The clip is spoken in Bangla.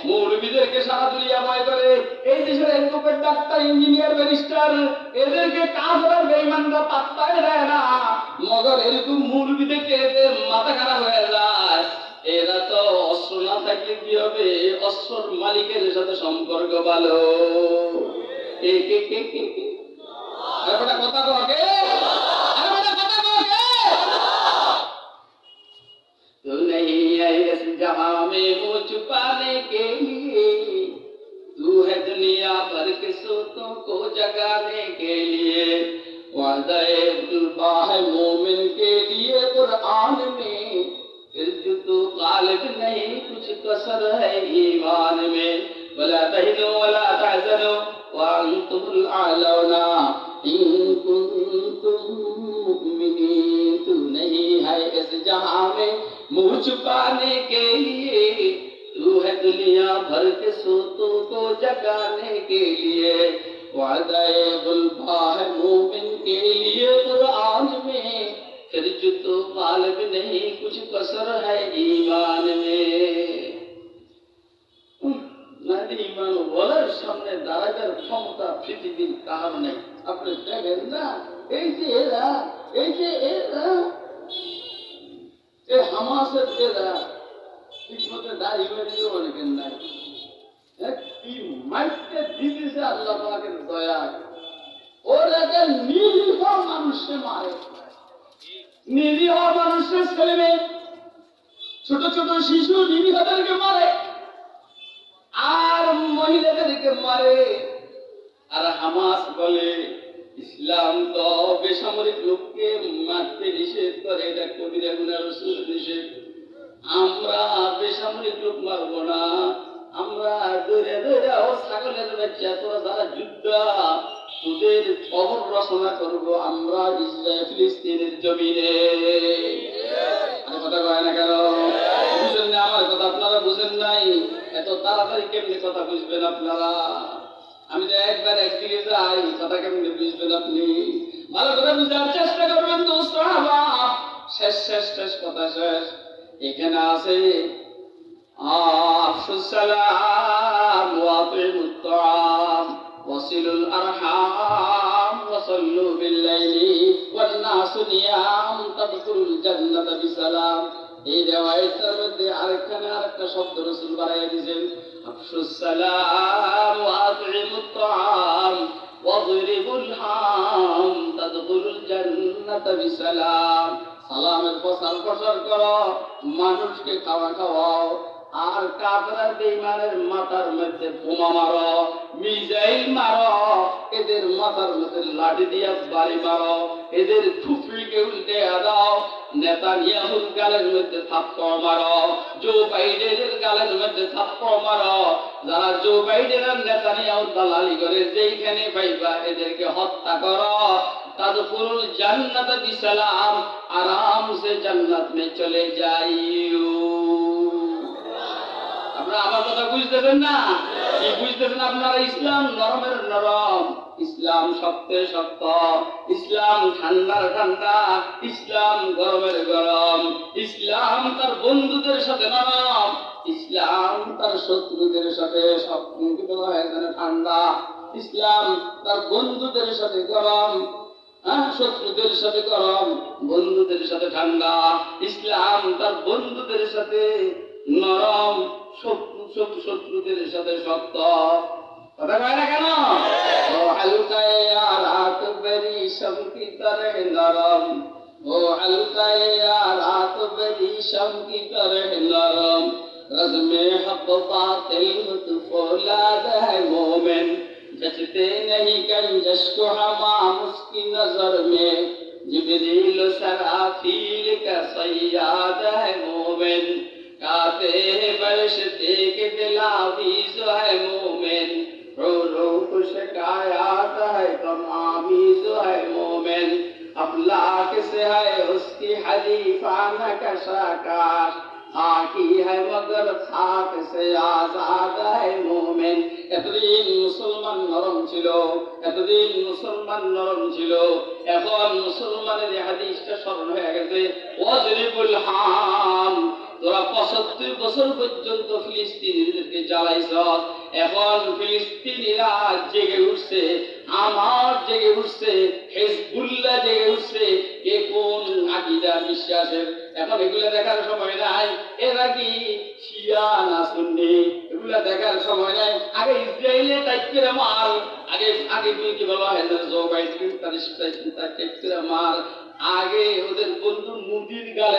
মৌলবীদেরকে সারা দুনিয়া ভয় করে। এই দেশের এডভোকেট, ডাক্তার, ইঞ্জিনিয়ার, ব্যারিস্টার, এদেরকে কাফের বেঈমানরা পাত্তাই দেয় না। মগর এরকম মৌলবীদেরকে এদের মাথা খারাপ হয়ে যায়। এরা তো অস্ত্র না থাকলে কি হবে? অস্ত্রর মালিকের সাথে সম্পর্ক ভালো। কথা ককে तो नहीं है इस जहां में वो छुपाने के लिए, तू है दुनिया भर के सोतों को जगाने के लिए। वादे खुदा है मोमिन के लिए कुरान में, फिर जो तू गालिब नहीं कुछ कसर है ईमान में। वला तहिनु वला तहजनु वअंतुमुल आलौना इन कुंतुम मुमिनीन। तू नहीं है इस जहां में मुँह छुपाने के लिए, तू है दुनिया भर के सोतों को जगाने के लिए। वादाए गुलबा है मोमिन के लिए कुरान में, फिर जो तो गालिब नहीं कुछ कसर है ईमान में। ইমান বলার সামনে দাঁড়াবার ক্ষমতা পৃথিবীর কার নেই। আপনি দেখেন না, এই যে এরা এই হামাসের এরা ঠিক মতো দাঁড়িয়ে বেরিয়েও অনেকের নাই। কি মাইতে দিতেছে আল্লাহ পাকের দয়া। ওরা নিরীহ মানুষকে মারে, নিরীহ মানুষের ছেলে মেয়ে, ছোট ছোট শিশু নিরীহদেরকে মারে, আর মহিলাদেরকে মারে। আর হামাস বলে ইসলাম তো বেসামরিক লোককে মারতে নিষেধ করে, এটা কবিরা গুনাহ, রাসূল নিষেধ। আমরা বেসামরিক লোক মারব না, আমরা ধরে ধরে ও ছাগলের বাচ্চা তোরা যারা যোদ্ধা তোদের কবর রচনা করব আমরা ইসরায়েল ফিলিস্তিনের জমিনে। কথা কয় না কেন? বুঝেন না আমার কথা? আপনারা বুঝেন নাই? এত তাড়াতাড়ি কেমনি কথা বুঝবেন আপনারা? আমি তো একবার একদিকে যাই, কথা কেমনি বুঝবেন আপনি? ভালো করে বুঝার চেষ্টা করবেন দোস্ত আমার। শেষ কথা শেষ। এখানে আছে আফশুস সালাম ওয়া আতিমুত তাআম ওয়াসিলুল আরহাম ওয়াসাল্লু বিল লাইলি ওয়ান নাসু নিয়াম তাদখুলুল জান্নাতা বিসালাম। এই রিওয়ায়াতের মধ্যে আরেকটা শব্দ রাসূল বাড়াইয়া দিয়েছেন, আফশুস সালাম ওয়া আতিমুত তাআম ওয়াযরিবুল হাম তাদখুলুল জান্নাতা বিসালাম। সালামের প্রচার করো, মানুষকে খাওয়াও, আর কাফের বেঈমানের মাথার মধ্যে বোমা মারো, মিসাইল মারো, এদের মাথার মধ্যে লাঠি দিয়ে বাড়ি মারো, এদের টুপিকে উল্টে দাও, নেতানিয়াহুর গালের মধ্যে থাপ্পড় মারো, জো বাইডেনের গালের মধ্যে থাপ্পড় মারো। যারা জো বাইডেন আর নেতানিয়াহুর দালালি করে যেইখানে পাইবা এদেরকে হত্যা করো। তাদখুলুল জান্নাতা বিসালাম, आराम से जन्नत में चले जाइयो। আপনারা আমার কথা বুঝতেছেন না? কি বুঝতেছেন আপনারা? ইসলাম নরমের নরম, ইসলাম শক্তের শক্ত, ইসলাম ঠান্ডার ঠান্ডা, ইসলাম গরমের গরম, ইসলাম তার বন্ধুদের সাথে নরম, ইসলাম তার শত্রুদের সাথে ঠান্ডা, ইসলাম তার বন্ধুদের সাথে গরম, শত্রুদের সাথে গরম, বন্ধুদের সাথে ঠান্ডা। ইসলাম তার বন্ধুদের সাথে নরম, শত্রুদের সাথে শক্ত। কথা কয় না কেন? ও হালকায়ে রাত বেরিশম কি তরহ নরম, ও হালকায়ে রাত বেরিশম কি তরহ নরম, রজমে হক বাতিল মুতফৌলাদ है मोमिन, जचते नहीं गंजश को हमाम उसकी नजर में, जिब्रील सराफील का सय्याद है मोमिन, गाते हैं फरिश्ते के दिलावीज़ है मोमिन, रो को शिकायत है तमामीज़ है मोमिन, अफलाक से है उसकी हलीफाना का शाकार, खाकी है मगर खाक से आजाद है मोमिन। এতদিন মুসলমান নরম ছিল, এতদিন মুসলমান নরম ছিল, এখন মুসলমানের হাদিসটা স্মরণ হয়ে গেছে। ওয়াজরিবুল হাম, তোরা 75 বছর পর্যন্ত ফিলিস্তিনিদেরকে জ্বালাইছ, এখন ফিলিস্তিনিরা জেগে উঠছে, আমার জেগে উঠছে, হিজবুল্লাহ জেগে উঠছে, কে কোন আকীদা বিশ্বাসের। এখন এগুলো দেখার সময় নাই। এরা কি শিয়া না সুন্নি এগুলা দেখার সময় নাই। আগে ইসরায়েলে টাইপ করে মার, আগে আগে তুমি কি বলো জো বাইডেন তার টাইপ করে মার, আগে ওদের বন্ধু মুদির গালে